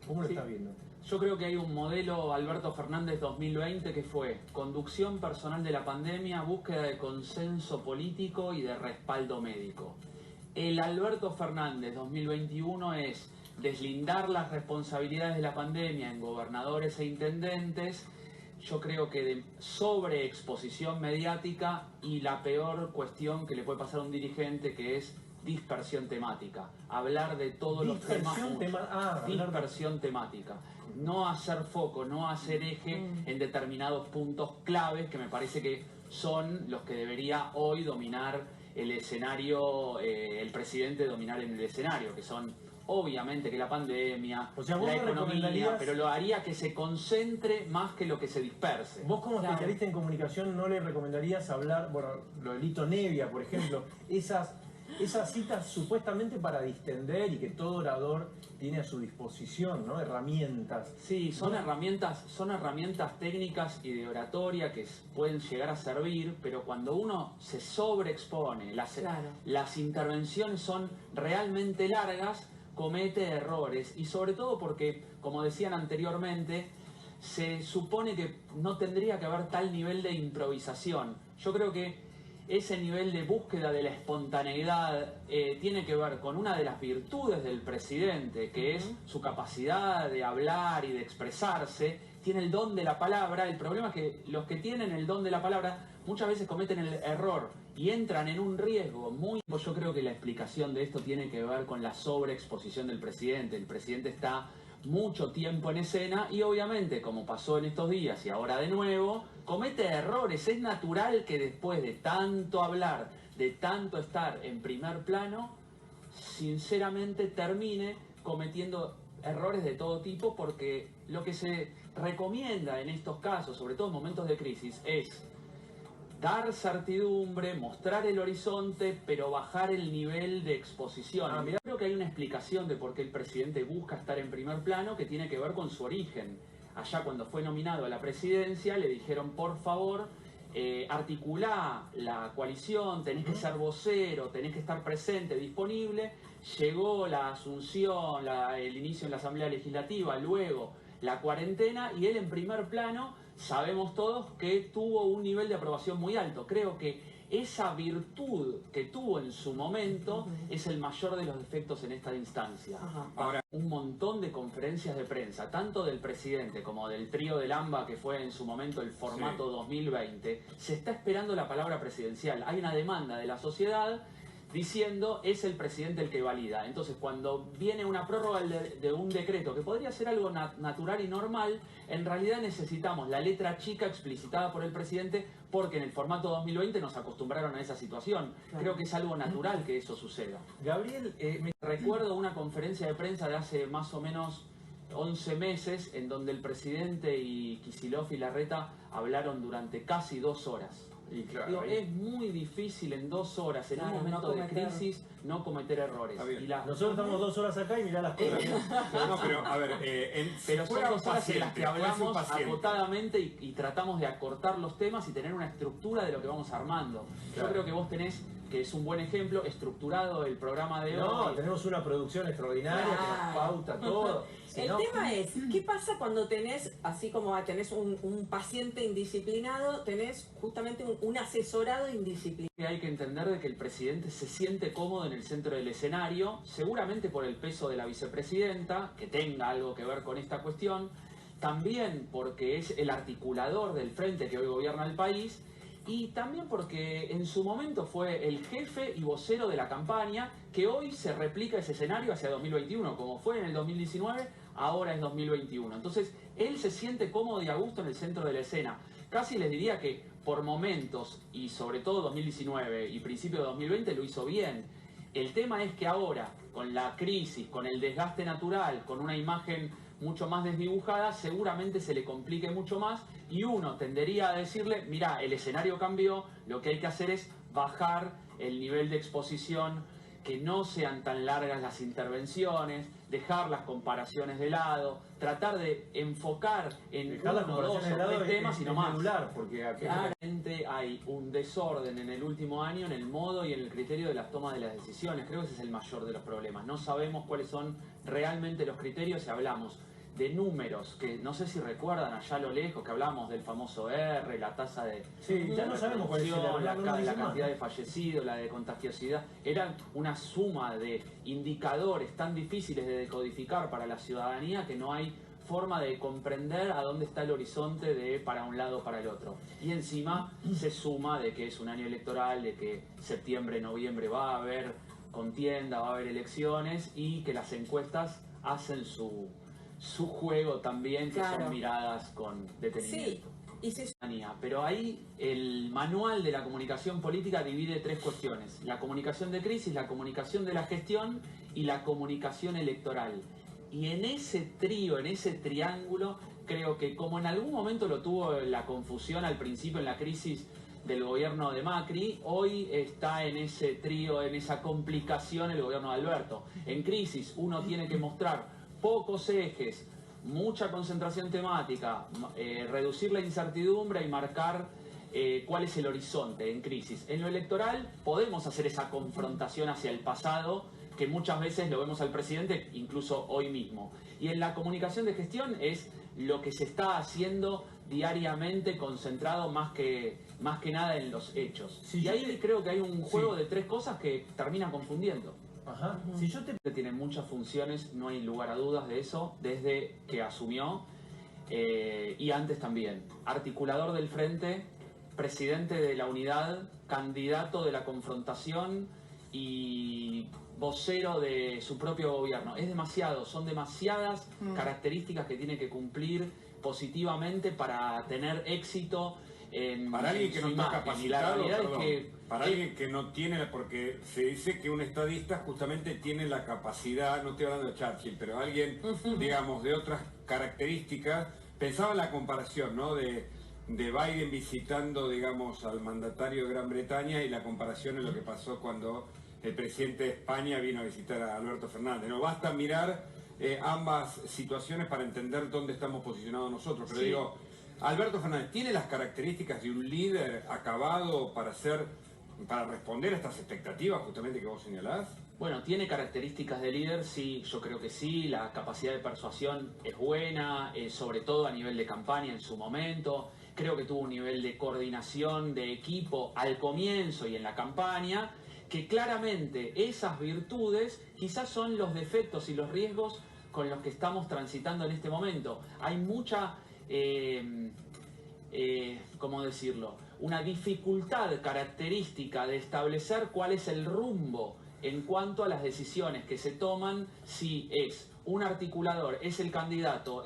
¿Cómo lo estás viendo? Yo creo que hay un modelo Alberto Fernández 2020 que fue conducción personal de la pandemia, búsqueda de consenso político y de respaldo médico. El Alberto Fernández 2021 es deslindar las responsabilidades de la pandemia en gobernadores e intendentes. Yo creo que de sobreexposición mediática y la peor cuestión que le puede pasar a un dirigente, que es dispersión temática. Hablar de todos los temas. Dispersión temática. No hacer foco, no hacer eje en determinados puntos claves que me parece que son los que debería hoy dominar el escenario, el presidente dominar en el escenario, que son obviamente que la pandemia, la economía, pero lo haría que se concentre más que lo que se disperse. Vos como especialista en comunicación no le recomendarías hablar, bueno, lo de Lito Nevia, por ejemplo, esas citas supuestamente para distender y que todo orador tiene a su disposición, ¿no? Herramientas. Sí, son herramientas técnicas y de oratoria que pueden llegar a servir, pero cuando uno se sobreexpone, las intervenciones son realmente largas, comete errores, y sobre todo porque, como decían anteriormente, se supone que no tendría que haber tal nivel de improvisación. Yo creo que ese nivel de búsqueda de la espontaneidad tiene que ver con una de las virtudes del presidente, que es su capacidad de hablar y de expresarse. Tiene el don de la palabra. El problema es que los que tienen el don de la palabra muchas veces cometen el error y entran en un riesgo muy... Yo creo que la explicación de esto tiene que ver con la sobreexposición del presidente. El presidente está mucho tiempo en escena y obviamente, como pasó en estos días y ahora de nuevo, comete errores. Es natural que después de tanto hablar, de tanto estar en primer plano, sinceramente termine cometiendo errores de todo tipo, porque lo que se recomienda en estos casos, sobre todo en momentos de crisis, es dar certidumbre, mostrar el horizonte, pero bajar el nivel de exposición. Mirá, creo que hay una explicación de por qué el presidente busca estar en primer plano, que tiene que ver con su origen. Allá cuando fue nominado a la presidencia le dijeron, por favor, articulá la coalición, tenés que ser vocero, tenés que estar presente, disponible. Llegó la asunción, el inicio en la Asamblea Legislativa, luego la cuarentena, y él en primer plano sabemos todos que tuvo un nivel de aprobación muy alto. Creo que esa virtud que tuvo en su momento es el mayor de los defectos en esta instancia. Ahora, un montón de conferencias de prensa, tanto del presidente como del trío del AMBA, que fue en su momento el formato 2020, se está esperando la palabra presidencial. Hay una demanda de la sociedad diciendo es el presidente el que valida. Entonces, cuando viene una prórroga de un decreto que podría ser algo natural y normal, en realidad necesitamos la letra chica explicitada por el presidente, porque en el formato 2020 nos acostumbraron a esa situación. Creo que es algo natural que eso suceda. Gabriel, me recuerdo una conferencia de prensa de hace más o menos 11 meses en donde el presidente y Kicillof y Larreta hablaron durante casi 2 horas. Y claro, digo, es muy difícil en 2 horas, en un momento de crisis, no cometer errores. Nosotros estamos 2 horas acá y mirá las cosas. No, pero a ver, pero son 2 horas en las que hablamos acotadamente y tratamos de acortar los temas y tener una estructura de lo que vamos armando. Yo creo que vos tenés, que es un buen ejemplo, estructurado el programa de hoy. No, tenemos una producción extraordinaria que nos pauta todo. El tema es, ¿qué pasa cuando tenés, así como tenés un paciente indisciplinado, tenés justamente un asesorado indisciplinado? Hay que entender de que el presidente se siente cómodo en el centro del escenario, seguramente por el peso de la vicepresidenta, que tenga algo que ver con esta cuestión, también porque es el articulador del frente que hoy gobierna el país, y también porque en su momento fue el jefe y vocero de la campaña, que hoy se replica ese escenario hacia 2021, como fue en el 2019, ahora es 2021. Entonces, él se siente cómodo y a gusto en el centro de la escena. Casi les diría que por momentos, y sobre todo 2019 y principio de 2020, lo hizo bien. El tema es que ahora, con la crisis, con el desgaste natural, con una imagen mucho más desdibujada, seguramente se le complique mucho más y uno tendería a decirle, mirá, el escenario cambió, lo que hay que hacer es bajar el nivel de exposición, que no sean tan largas las intervenciones, dejar las comparaciones de lado, tratar de enfocar en uno, 2 o 3 temas y no más. Porque claramente hay un desorden en el último año en el modo y en el criterio de las tomas de las decisiones. Creo que ese es el mayor de los problemas. No sabemos cuáles son realmente los criterios y hablamos de números, que no sé si recuerdan allá a lo lejos, que hablamos del famoso R, la tasa de... Sí, ya no sabemos cuál es el error, la cantidad de fallecidos, la de contagiosidad. Era una suma de indicadores tan difíciles de decodificar para la ciudadanía que no hay forma de comprender a dónde está el horizonte de para un lado o para el otro. Y encima se suma de que es un año electoral, de que septiembre, noviembre va a haber contienda, va a haber elecciones y que las encuestas hacen su juego también, que son miradas con detenimiento. Sí. Pero ahí el manual de la comunicación política divide tres cuestiones: la comunicación de crisis, la comunicación de la gestión y la comunicación electoral. Y en ese trío, en ese triángulo, creo que como en algún momento lo tuvo la confusión al principio en la crisis del gobierno de Macri, hoy está en ese trío, en esa complicación el gobierno de Alberto. En crisis uno tiene que mostrar pocos ejes, mucha concentración temática, reducir la incertidumbre y marcar cuál es el horizonte en crisis. En lo electoral podemos hacer esa confrontación hacia el pasado, que muchas veces lo vemos al presidente, incluso hoy mismo. Y en la comunicación de gestión es lo que se está haciendo diariamente, concentrado más que nada en los hechos. Sí, y ahí creo que hay un juego de tres cosas que terminan confundiendo. Ajá. Si yo te... Tiene muchas funciones, no hay lugar a dudas de eso, desde que asumió y antes también. Articulador del frente, presidente de la unidad, candidato de la confrontación y vocero de su propio gobierno. Es demasiado, son demasiadas características que tiene que cumplir positivamente para tener éxito para alguien que no está capacitado, para alguien alguien que no tiene, porque se dice que un estadista justamente tiene la capacidad, no estoy hablando de Churchill, pero alguien, digamos, de otras características. Pensaba en la comparación, ¿no?, de Biden visitando, digamos, al mandatario de Gran Bretaña, y la comparación en lo que pasó cuando el presidente de España vino a visitar a Alberto Fernández. No basta mirar ambas situaciones para entender dónde estamos posicionados nosotros, pero digo, Alberto Fernández tiene las características de un líder acabado para responder a estas expectativas justamente que vos señalás. Bueno, tiene características de líder, sí, yo creo que sí. La capacidad de persuasión es buena, sobre todo a nivel de campaña en su momento. Creo que tuvo un nivel de coordinación de equipo al comienzo y en la campaña, que claramente esas virtudes quizás son los defectos y los riesgos con los que estamos transitando en este momento. Hay mucha, ¿cómo decirlo?, una dificultad característica de establecer cuál es el rumbo en cuanto a las decisiones que se toman, si es un articulador, es el candidato,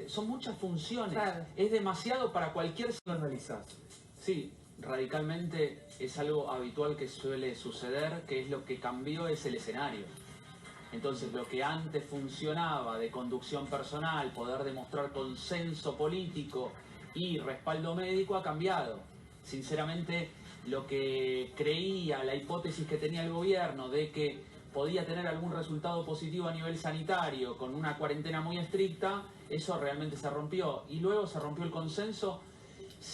son muchas funciones, es demasiado para cualquier... ¿Lo analizás? Sí, radicalmente es algo habitual que suele suceder, que es lo que cambió es el escenario. Entonces lo que antes funcionaba de conducción personal, poder demostrar consenso político y respaldo médico ha cambiado. Sinceramente, lo que creía, la hipótesis que tenía el gobierno de que podía tener algún resultado positivo a nivel sanitario con una cuarentena muy estricta, eso realmente se rompió. Y luego se rompió el consenso,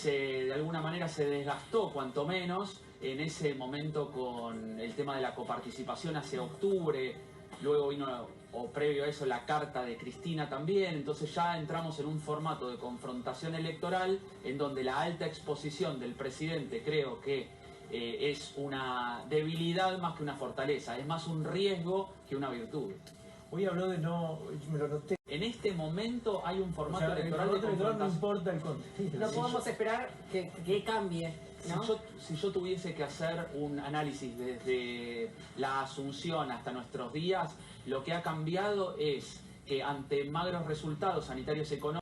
de alguna manera se desgastó cuanto menos en ese momento con el tema de la coparticipación hacia octubre. Luego vino, o previo a eso, la carta de Cristina también. Entonces ya entramos en un formato de confrontación electoral en donde la alta exposición del presidente creo que es una debilidad más que una fortaleza, es más un riesgo que una virtud. Hoy habló de me lo noté. En este momento hay un formato electoral de confrontación. No importa el contenido. No podemos esperar que cambie, ¿no? Si yo tuviese que hacer un análisis desde la Asunción hasta nuestros días, lo que ha cambiado es que ante magros resultados sanitarios económicos,